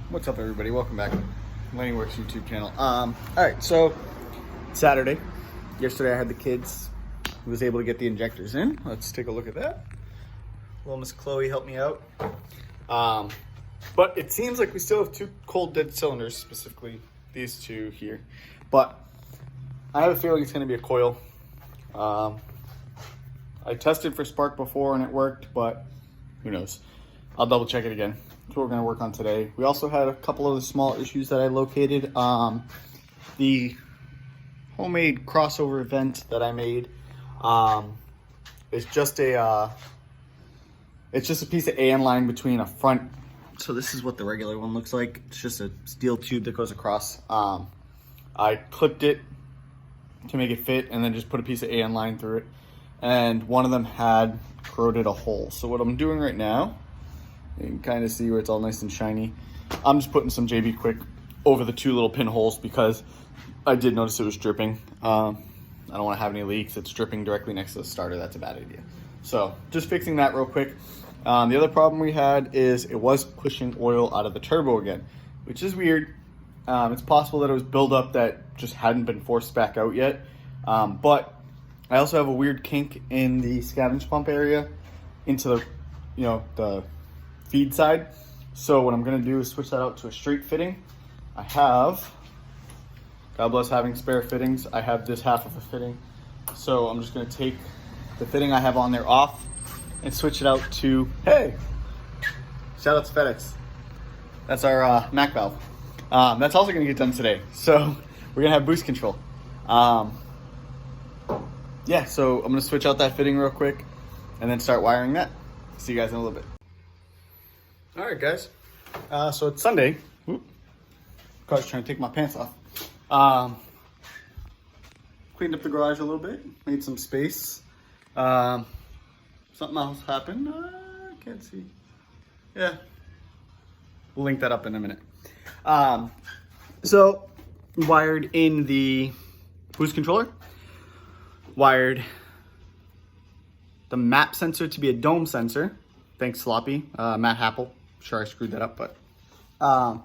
What's up, everybody? Welcome back to Laneyworks YouTube channel. All right, so Saturday. Yesterday I had the kids. I was able to get the injectors in. Let's take a look at that. Little Miss Chloe helped me out. But it seems like we still have two cold dead cylinders, specifically these two here. But I have a feeling it's going to be a coil. I tested for spark before and it worked, but who knows? I'll double check it again. That's what we're going to work on today. We also had a couple of the small issues that I located. The homemade crossover vent that I made is just a piece of AN line between a front. So this is what the regular one looks like. It's just a steel tube that goes across. I clipped it to make it fit and then just put a piece of AN line through it. And one of them had corroded a hole. So what I'm doing right now, you can kind of see where it's all nice and shiny. I'm just putting some JB Quick over the two little pinholes because I did notice it was dripping. I don't want to have any leaks. It's dripping directly next to the starter. That's a bad idea. So just fixing that real quick. The other problem we had is it was pushing oil out of the turbo again, which is weird. It's possible that it was buildup that just hadn't been forced back out yet. But I also have a weird kink in the scavenge pump area into the, the feed side. So what I'm going to do is switch that out to a straight fitting. I have, God bless having spare fittings, I have this half of a fitting. So I'm just going to take the fitting I have on there off and switch it out to, hey, shout out to FedEx. That's our Mac valve. That's also going to get done today. So we're going to have boost control. Yeah, so I'm going to switch out that fitting real quick and then start wiring that. See you guys in a little bit. All right, guys. So it's Sunday. Car's trying to take my pants off. Cleaned up the garage a little bit. Made some space. Something else happened. I can't see. Yeah. We'll link that up in a minute. So wired in the boost controller. Wired the map sensor to be a dome sensor. Thanks, Sloppy. Matt Happel. Sure, I screwed that up, but so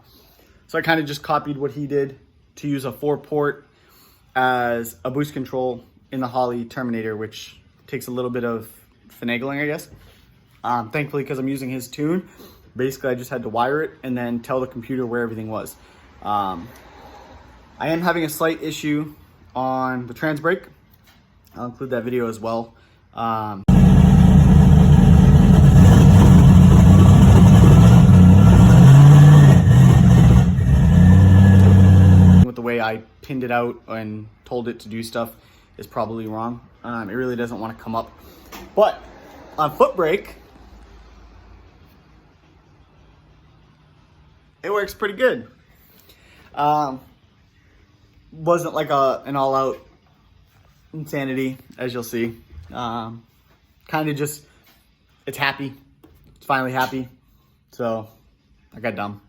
I kind of just copied what he did to use a 4-port as a boost control in the Holley Terminator, which takes a little bit of finagling, I guess. Thankfully, because I'm using his tune, basically I just had to wire it and then tell the computer where everything was. I am having a slight issue on the trans brake. I'll include that video as well. With the way I pinned it out and told it to do stuff is probably wrong. It really doesn't want to come up. But on foot brake, it works pretty good. Wasn't like an all-out insanity, as you'll see. Kind of just, it's happy. It's finally happy. So I got dumb.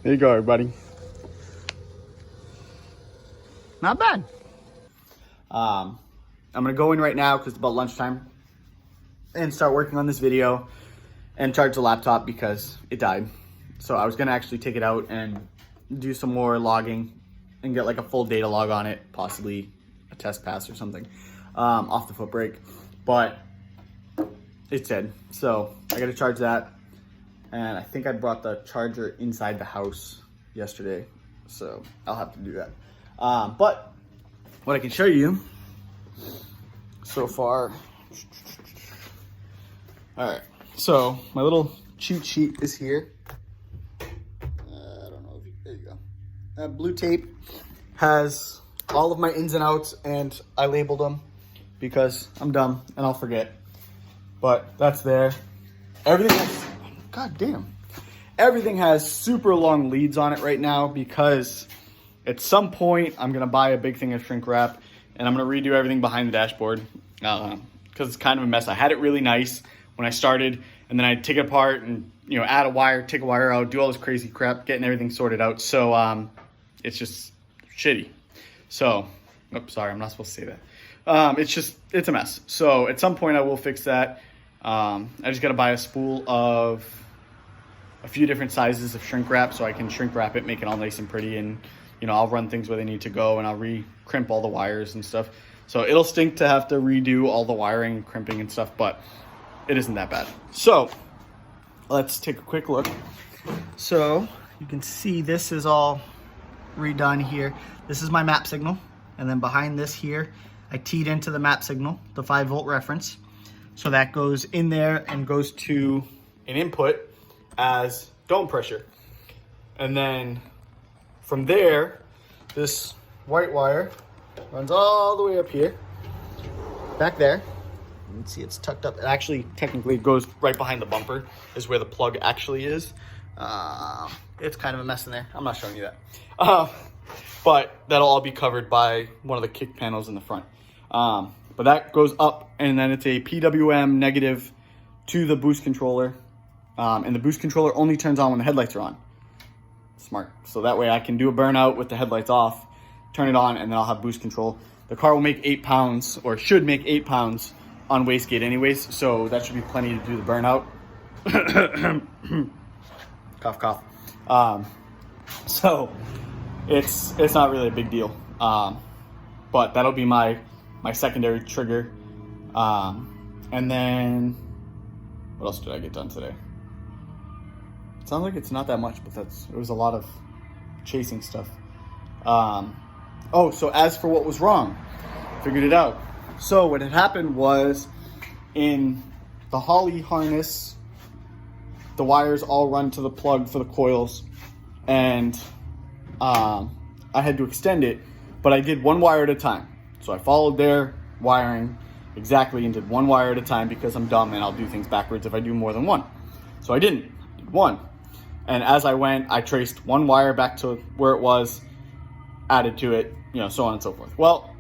There you go, everybody. Not bad. I'm gonna go in right now because it's about lunchtime and start working on this video and charge the laptop because it died. So I was gonna actually take it out and do some more logging and get like a full data log on it, possibly a test pass or something off the foot brake, but it's dead. So I gotta charge that. And I think I brought the charger inside the house yesterday, so I'll have to do that. But what I can show you so far. All right, so my little cheat sheet is here. I don't know if there you go. That blue tape has all of my ins and outs, and I labeled them because I'm dumb and I'll forget. But that's there. Everything has, god damn. Everything has super long leads on it right now because at some point I'm gonna buy a big thing of shrink wrap and I'm gonna redo everything behind the dashboard because it's kind of a mess. I had it really nice when I started, and then I'd take it apart and add a wire, take a wire out, do all this crazy crap, getting everything sorted out. So it's just shitty. So, oops, sorry, I'm not supposed to say that. It's a mess. So at some point I will fix that. I just got to buy a spool of a few different sizes of shrink wrap so I can shrink wrap it, make it all nice and pretty, and I'll run things where they need to go, and I'll re-crimp all the wires and stuff. So it'll stink to have to redo all the wiring, crimping and stuff, but it isn't that bad. So let's take a quick look. So you can see this is all redone here. This is my map signal, and then behind this here I teed into the map signal, the 5-volt reference. So that goes in there and goes to an input as dome pressure. And then from there, this white wire runs all the way up here, back there. You can see it's tucked up. It actually technically goes right behind the bumper is where the plug actually is. It's kind of a mess in there. I'm not showing you that. But that'll all be covered by one of the kick panels in the front. But that goes up, and then it's a PWM negative to the boost controller. And the boost controller only turns on when the headlights are on. Smart. So that way I can do a burnout with the headlights off, turn it on, and then I'll have boost control. The car will make 8 pounds, or should make 8 pounds on wastegate anyways, so that should be plenty to do the burnout. Cough, cough. So it's not really a big deal. But that'll be my secondary trigger. And then what else did I get done today? It sounds like it's not that much, but it was a lot of chasing stuff. So as for what was wrong, figured it out. So what had happened was, in the Holley harness, the wires all run to the plug for the coils, and I had to extend it, but I did one wire at a time. So I followed their wiring exactly and did one wire at a time because I'm dumb and I'll do things backwards if I do more than one. So I did one. And as I went, I traced one wire back to where it was, added to it, so on and so forth. Well,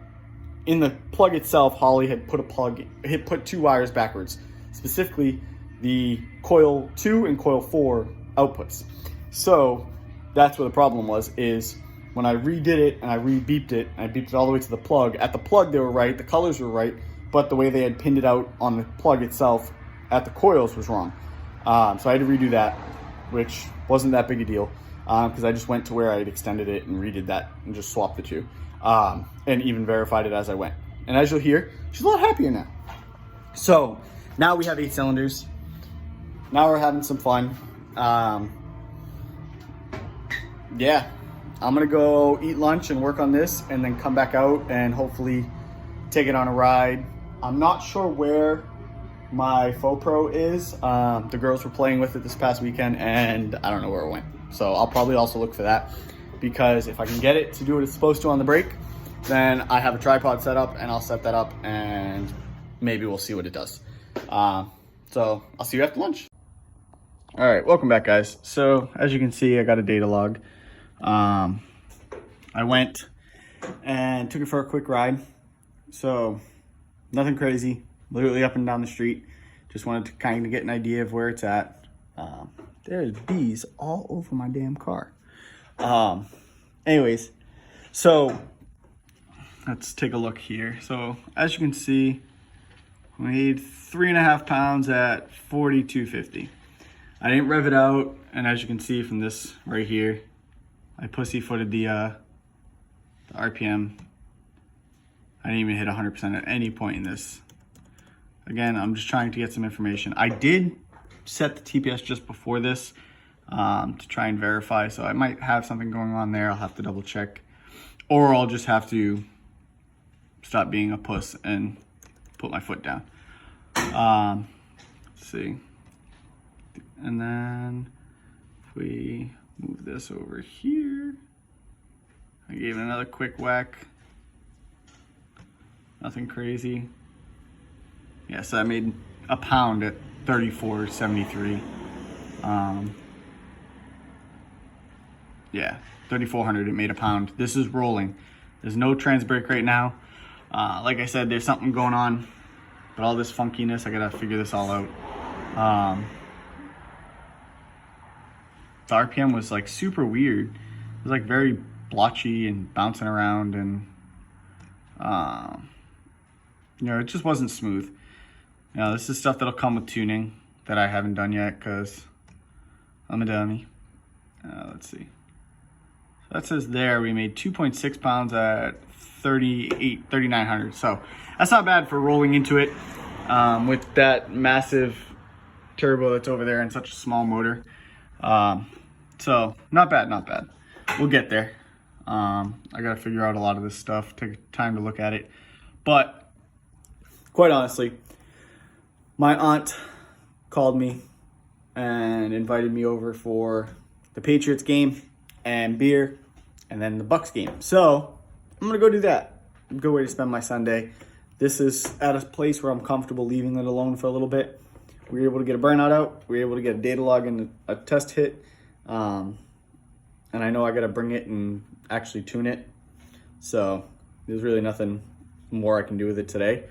in the plug itself, Holley had put 2 wires backwards, specifically the coil 2 and coil 4 outputs. So that's where the problem was, is when I redid it and I re-beeped it, and I beeped it all the way to the plug. At the plug, they were right, the colors were right, but the way they had pinned it out on the plug itself at the coils was wrong. So I had to redo that, which wasn't that big a deal, because I just went to where I had extended it and redid that and just swapped the two, and even verified it as I went. And as you'll hear, she's a lot happier now. So now we have 8 cylinders. Now we're having some fun. Yeah, I'm gonna go eat lunch and work on this, and then come back out and hopefully take it on a ride. I'm not sure where my FoPro is. The girls were playing with it this past weekend, and I don't know where it went. So I'll probably also look for that, because if I can get it to do what it's supposed to on the brake, then I have a tripod set up, and I'll set that up, and maybe we'll see what it does. So I'll see you after lunch. All right, welcome back, guys. So as you can see, I got a data log. I went and took it for a quick ride. So nothing crazy, literally up and down the street. Just wanted to kind of get an idea of where it's at. There's bees all over my damn car. Anyways, so let's take a look here. So as you can see, we made 3.5 pounds at 42.50. I didn't rev it out, and as you can see from this right here, I pussyfooted the RPM. I didn't even hit 100% at any point in this. Again, I'm just trying to get some information. I did set the TPS just before this to try and verify, so I might have something going on there. I'll have to double check, or I'll just have to stop being a puss and put my foot down. Let's see. And then if we move this over here, I gave it another quick whack. Nothing crazy. Yeah, so I made a pound at 34.73. Yeah, 3,400, it made a pound. This is rolling. There's no trans brake right now. Like I said, there's something going on, but all this funkiness, I gotta figure this all out. The RPM was like super weird. It was like very blotchy and bouncing around, and you know, it just wasn't smooth. You know, this is stuff that'll come with tuning that I haven't done yet because I'm a dummy. Let's see. So that says there we made 2.6 pounds at 3,900. So that's not bad for rolling into it with that massive turbo that's over there and such a small motor. So not bad, not bad. We'll get there. I gotta figure out a lot of this stuff, take time to look at it. But quite honestly, my aunt called me and invited me over for the Patriots game and beer and then the Bucks game. So I'm gonna go do that. A good way to spend my Sunday. This is at a place where I'm comfortable leaving it alone for a little bit. We were able to get a burnout out. We were able to get a data log and a test hit. And I know I got to bring it and actually tune it. So there's really nothing more I can do with it today.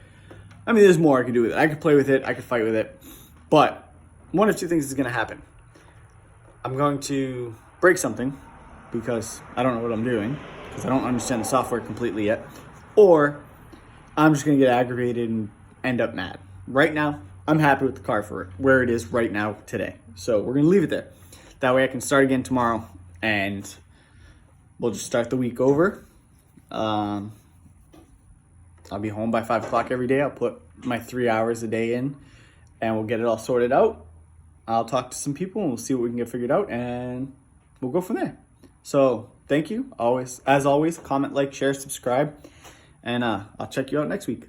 I mean, there's more I can do with it. I could play with it. I could fight with it. But one of two things is going to happen. I'm going to break something because I don't know what I'm doing, because I don't understand the software completely yet. Or I'm just going to get aggravated and end up mad. Right now, I'm happy with the car for where it is right now today. So we're going to leave it there. That way I can start again tomorrow and we'll just start the week over. I'll be home by 5 o'clock every day. I'll put my 3 hours a day in and we'll get it all sorted out. I'll talk to some people and we'll see what we can get figured out and we'll go from there. So thank you. As always, comment, like, share, subscribe, and I'll check you out next week.